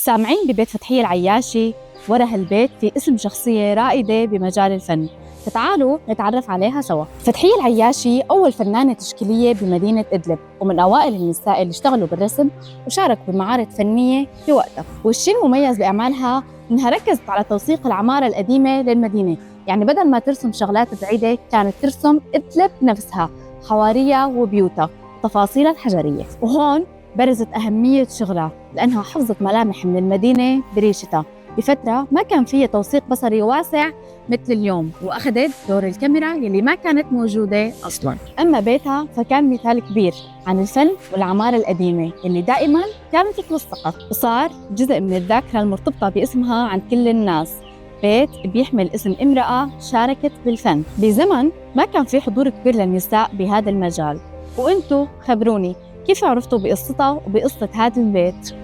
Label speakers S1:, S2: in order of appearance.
S1: سامعين ببيت فتحية العياشي، ورا هالبيت في اسم شخصية رائدة بمجال الفن، فتعالوا نتعرف عليها سوا. فتحية العياشي أول فنانة تشكيلية بمدينة إدلب، ومن أوائل النساء اللي اشتغلوا بالرسم وشاركوا بمعارض فنية في وقتها. والشيء المميز بأعمالها إنها ركزت على توثيق العمارة القديمة للمدينة، يعني بدل ما ترسم شغلات بعيدة كانت ترسم إدلب نفسها، حواريها وبيوتها، تفاصيلها الحجرية. وهون برزت أهمية شغلها، لأنها حفظت ملامح من المدينة بريشتها بفترة ما كان فيها توثيق بصري واسع مثل اليوم، وأخذت دور الكاميرا يلي ما كانت موجودة أصلاً. أما بيتها فكان مثال كبير عن الفن والعمارة القديمة اللي دائماً كانت توثقت، وصار جزء من الذاكرة المرتبطة باسمها عند كل الناس. بيت بيحمل اسم امرأة شاركت بالفن بزمن ما كان في حضور كبير للنساء بهذا المجال. وانتو خبروني، كيف عرفتوا بقصتها وبقصة هذا البيت؟